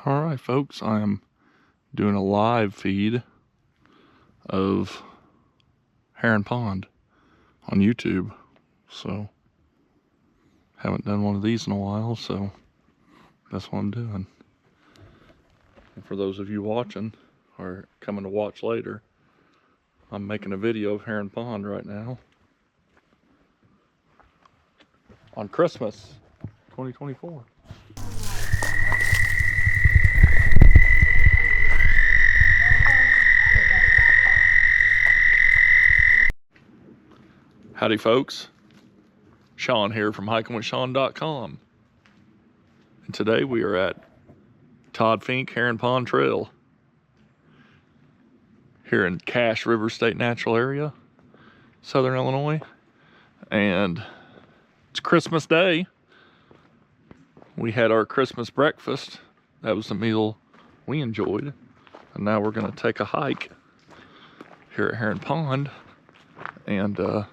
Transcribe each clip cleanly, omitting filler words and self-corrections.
Alright folks, I am doing a live feed of Heron Pond on YouTube. So, haven't done one of these in a while, so that's what I'm doing. And for those of you watching, or coming to watch later, I'm making a video of Heron Pond right now. On Christmas 2024. Howdy folks, Shawn here from hikingwithshawn.com, and today we are at Todd Fink Heron Pond Trail here in Cache River State Natural Area, Southern Illinois, and it's Christmas Day. We had our Christmas breakfast. That was the meal we enjoyed, and now we're going to take a hike here at Heron Pond and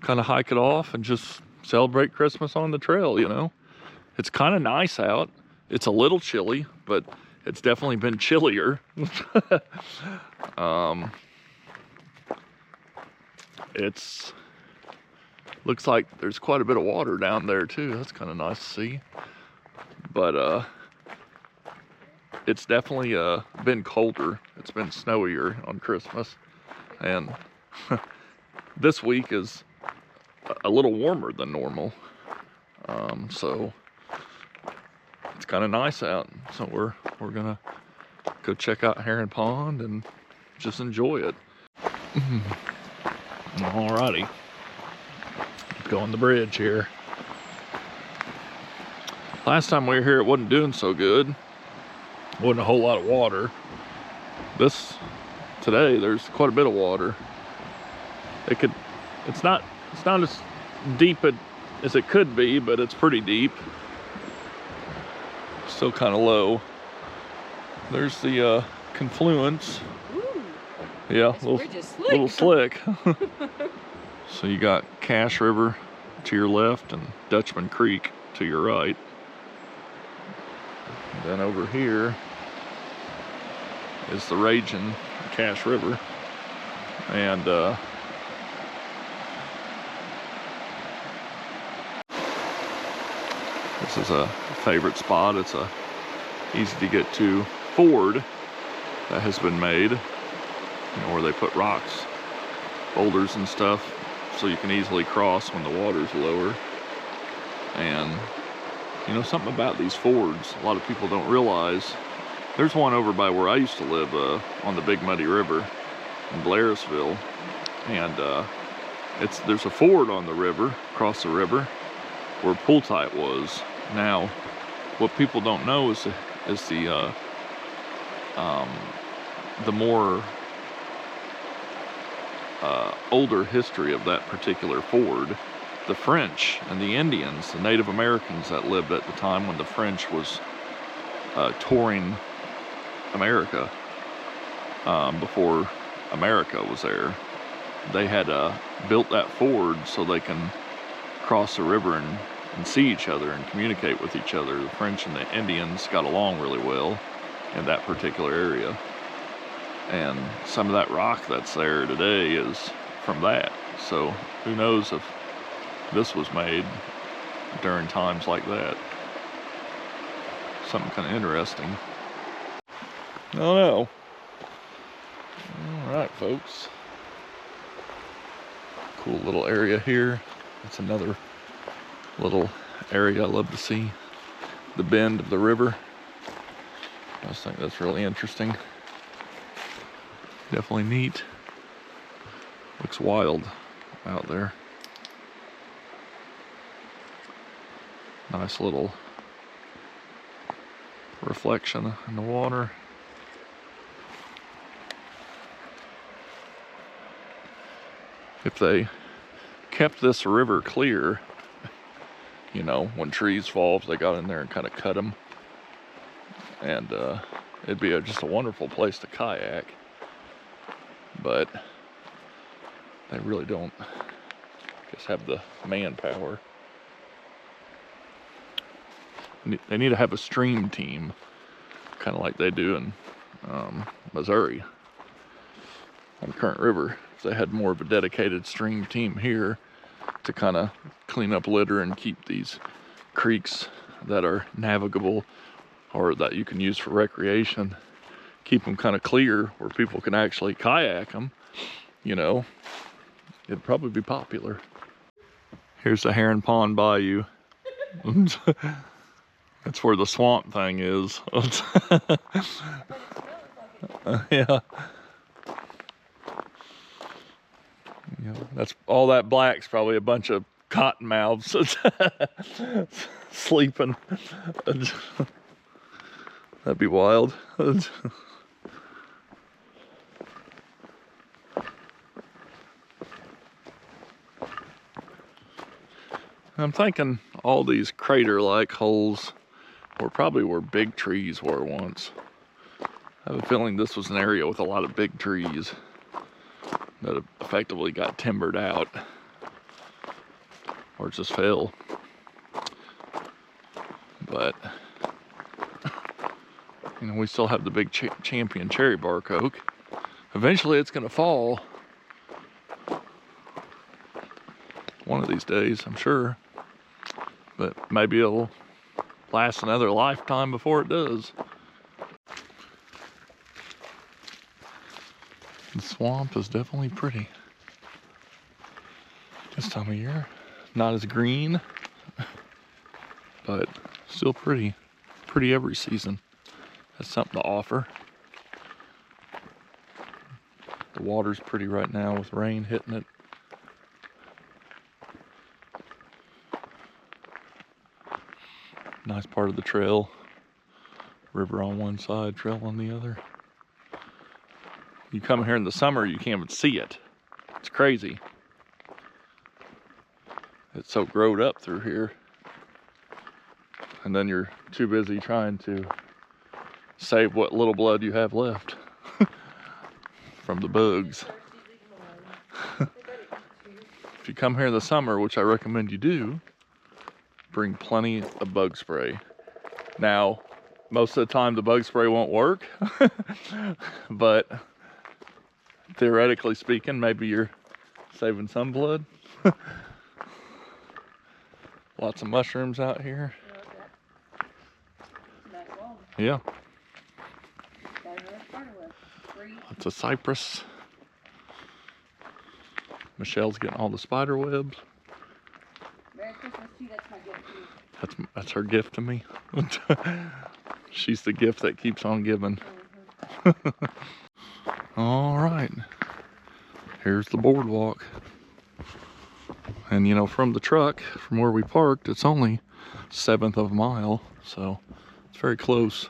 kind of hike it off and just celebrate Christmas on the trail, you know. It's kind of nice out. It's a little chilly, but it's definitely been chillier. It's looks like there's quite a bit of water down there too. That's kind of nice to see. But it's definitely been colder. It's been snowier on Christmas, and this week is a little warmer than normal, so it's kind of nice out. So we're gonna go check out Heron Pond and just enjoy it. Alrighty, let's go on the bridge here. Last time we were here, it wasn't doing so good. Wasn't a whole lot of water. Today there's quite a bit of water. It's not as deep as it could be, but it's pretty deep. Still kind of low. There's the confluence. Ooh, yeah, little slick. So you got Cache River to your left and Dutchman Creek to your right. And then over here is the raging Cache River, and this is a favorite spot. It's a easy to get to ford that has been made, where they put rocks, boulders and stuff, so you can easily cross when the water's lower. And something about these fords a lot of people don't realize. There's one over by where I used to live, on the Big Muddy River in Blairsville, and there's a ford on the river, across the river, where Pool Tight was. Now, what people don't know is the more older history of that particular ford. The French and the Indians, the Native Americans that lived at the time when the French was touring America, before America was there, they had built that ford so they can cross the river and see each other and communicate with each other. The French and the Indians got along really well in that particular area, and some of that rock that's there today is from that. So who knows if this was made during times like that. Something kind of interesting. I don't know. Alright folks, cool little area here. It's another little area I love to see, the bend of the river. I just think that's really interesting. Definitely neat. Looks wild out there. Nice little reflection in the water. If they kept this river clear, when trees fall, if they got in there and kind of cut them, and it'd be just a wonderful place to kayak. But they really don't, I guess, have the manpower. They need to have a stream team kind of like they do in Missouri on Current River. They had more of a dedicated stream team here to kind of clean up litter and keep these creeks that are navigable or that you can use for recreation, keep them kind of clear where people can actually kayak them. You know, it'd probably be popular. Here's the Heron Pond Bayou. That's where the swamp thing is. Yeah. Yeah, that's all that black's probably a bunch of cottonmouths sleeping. That'd be wild. I'm thinking all these crater-like holes were probably where big trees were once. I have a feeling this was an area with a lot of big trees that effectively got timbered out or just fell. But, you know, we still have the big champion cherry bark oak. Eventually it's gonna fall. One of these days, I'm sure. But maybe it'll last another lifetime before it does. The swamp is definitely pretty this time of year. Not as green, but still pretty. Pretty every season. Has something to offer. The water's pretty right now with rain hitting it. Nice part of the trail. River on one side, trail on the other. You come here in the summer, you can't even see it. It's crazy. It's so growed up through here. And then you're too busy trying to save what little blood you have left from the bugs. If you come here in the summer, which I recommend you do, bring plenty of bug spray. Now, most of the time the bug spray won't work, but theoretically speaking, maybe you're saving some blood. Lots of mushrooms out here. Yeah. It's a cypress. Michelle's getting all the spider webs. Merry Christmas to you, that's my gift to you. That's her gift to me. She's the gift that keeps on giving. All right. Here's the boardwalk. And you know, from the truck, from where we parked, it's only 1/7 of a mile, so it's very close.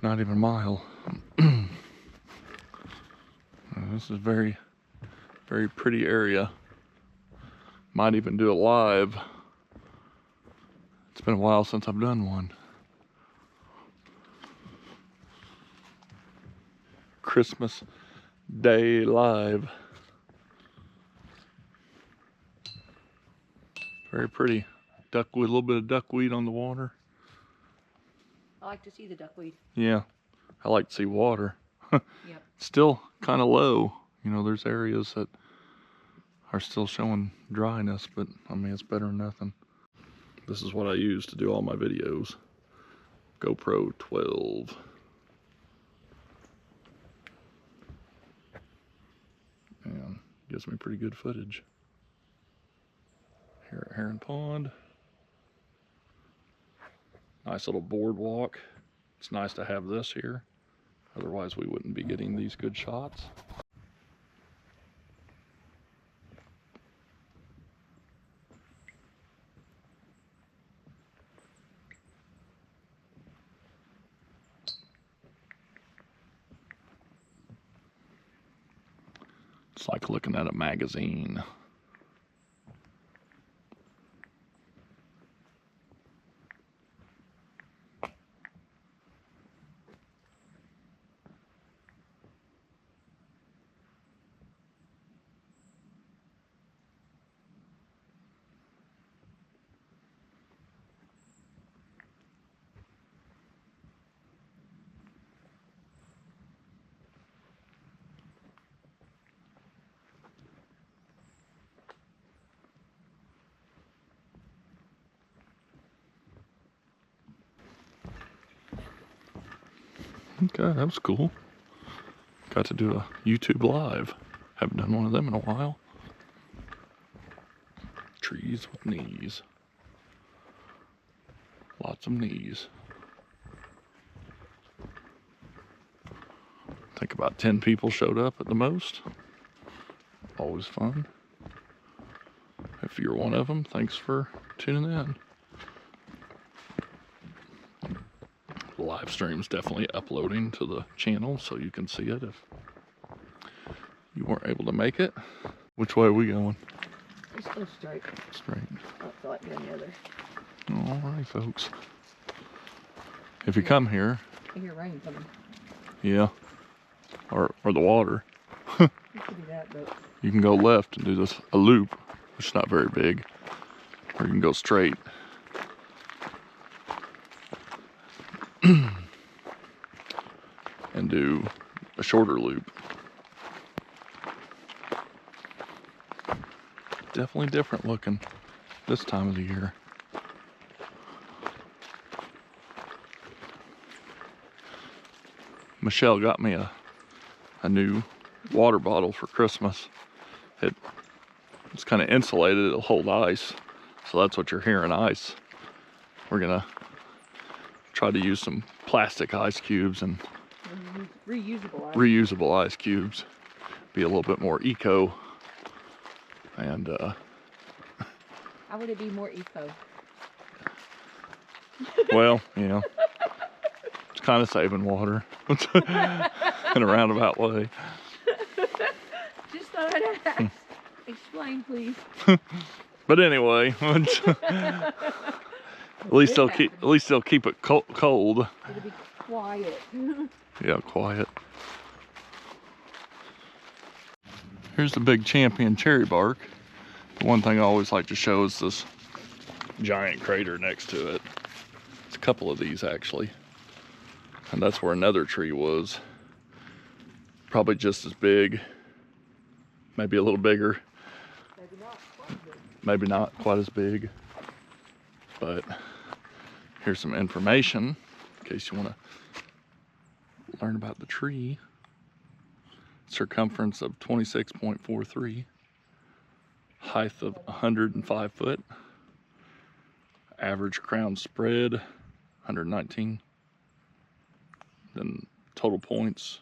Not even a mile. This is a very, very pretty area. Might even do it live. It's been a while since I've done one. Christmas Day live. Very pretty. Duckweed, a little bit of duckweed on the water. I like to see the duckweed. Yeah, I like to see water. Yep. Still kind of low. You know, there's areas that are still showing dryness, but I mean, it's better than nothing. This is what I use to do all my videos. GoPro 12. And gives me pretty good footage. Here at Heron Pond. Nice little boardwalk. It's nice to have this here. Otherwise we wouldn't be getting these good shots. It's like looking at a magazine. Okay, that was cool. Got to do a YouTube live. Haven't done one of them in a while. Trees with knees. Lots of knees. I think about 10 people showed up at the most. Always fun. If you're one of them, thanks for tuning in. The live stream's definitely uploading to the channel so you can see it if you weren't able to make it. Which way are we going? Just go straight. Straight. I don't feel like doing the other. Alright, folks. If you come here, I hear rain coming. yeah, or the water, You could do that, but you can go left and do this a loop, which is not very big, or you can go straight. And do a shorter loop. Definitely different looking this time of the year. Michelle got me a new water bottle for Christmas. It's kind of insulated, it'll hold ice. So that's what you're hearing, ice. We're gonna try to use some plastic ice cubes and reusable ice cubes. Be a little bit more eco. And how would it be more eco? well, you know, it's kind of saving water in a roundabout way. Just thought I'd ask. Explain, please. But anyway, at least they'll keep it cold. It'll be quiet. Yeah, quiet. Here's the big champion cherry bark. The one thing I always like to show is this giant crater next to it. It's a couple of these actually. And that's where another tree was. Probably just as big. Maybe a little bigger. Maybe not quite as big. But here's some information in case you want to learn about the tree. Circumference of 26.43. Height of 105 foot. Average crown spread 119. Then total points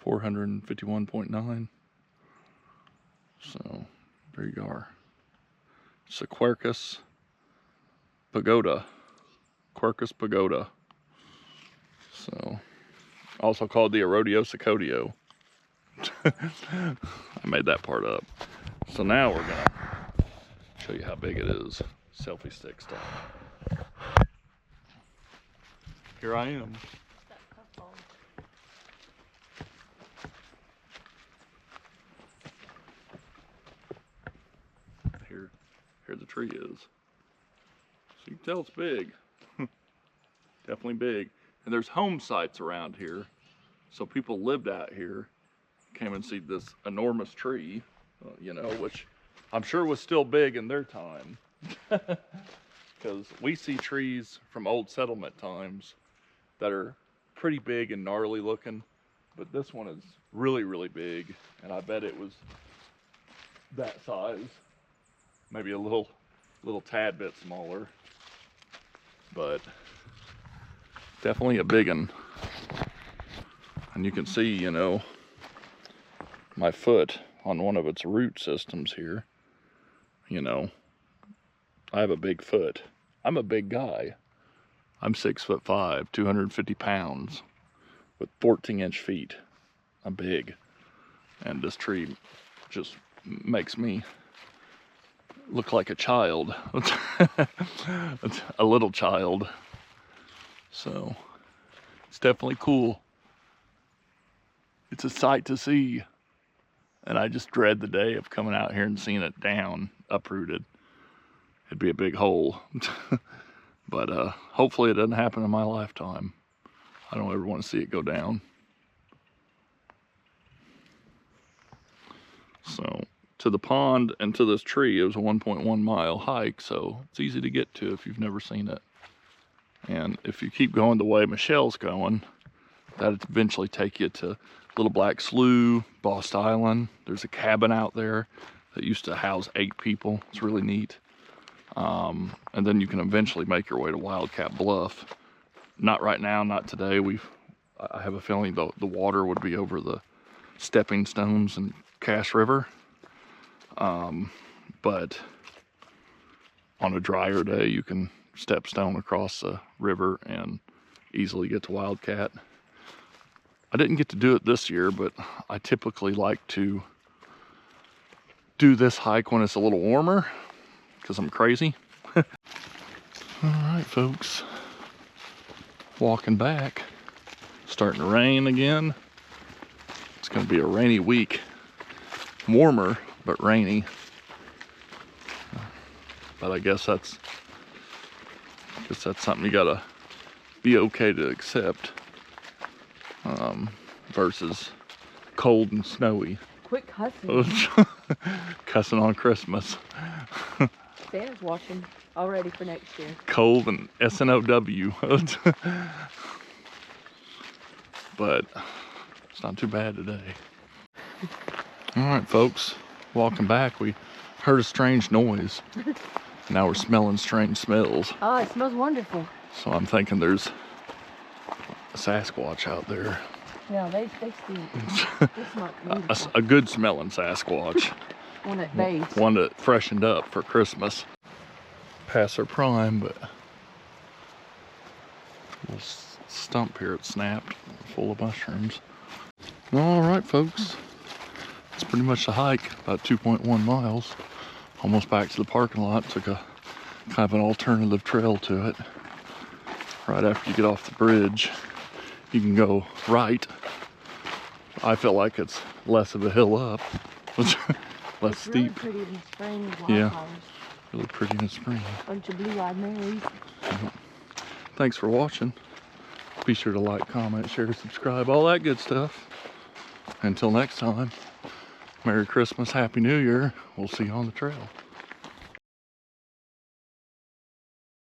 451.9. So there you are. It's a Quercus pagoda. Quercus pagoda. So also called the Erodiosa codio. I made that part up. So now we're gonna show you how big it is. Selfie stick style. Here I am. Here the tree is. So you can tell it's big. Definitely big. And there's home sites around here. So people lived out here, came and see this enormous tree, you know, which I'm sure was still big in their time. Because we see trees from old settlement times that are pretty big and gnarly looking. But this one is really, really big. And I bet it was that size. Maybe a little tad bit smaller, but definitely a big one. And you can see, you know, my foot on one of its root systems here. You know, I have a big foot. I'm a big guy. I'm 6'5", 250 pounds with 14-inch feet. I'm big. And this tree just makes me look like a child. A little child. So it's definitely cool. It's a sight to see. And I just dread the day of coming out here and seeing it down, uprooted. It'd be a big hole. But hopefully it doesn't happen in my lifetime. I don't ever want to see it go down. So to the pond and to this tree, it was a 1.1 mile hike, so it's easy to get to if you've never seen it. And if you keep going the way Michelle's going, that'd eventually take you to Little Black Slough, Bost Island. There's a cabin out there that used to house 8 people. It's really neat. And then you can eventually make your way to Wildcat Bluff. Not right now, not today. I have a feeling the water would be over the stepping stones and Cache River. But on a drier day, you can step stone across the river and easily get to Wildcat. I didn't get to do it this year, but I typically like to do this hike when it's a little warmer because I'm crazy. All right, folks, walking back. Starting to rain again. It's going to be a rainy week. Warmer, but rainy. But I guess that's something you gotta be okay to accept. Versus cold and snowy. Quit cussing. Cussing on Christmas. Santa's watching already for next year. Cold and SNOW. But it's not too bad today. All right, folks, walking back, we heard a strange noise. Now we're smelling strange smells. Oh, it smells wonderful. So I'm thinking there's a Sasquatch out there. Yeah, they stink. A good smelling Sasquatch. One that bathes. One that freshened up for Christmas. Past their prime, but little stump here it snapped, full of mushrooms. All right, folks, it's pretty much the hike, about 2.1 miles, almost back to the parking lot. Took a kind of an alternative trail to it. Right after you get off the bridge, you can go right. I feel like it's less of a hill up, less it's steep. Really pretty in the spring. Yeah, really pretty in the spring. Bunch of blue-eyed Marys. Thanks for watching. Be sure to like, comment, share, subscribe, all that good stuff. Until next time, Merry Christmas, Happy New Year. We'll see you on the trail.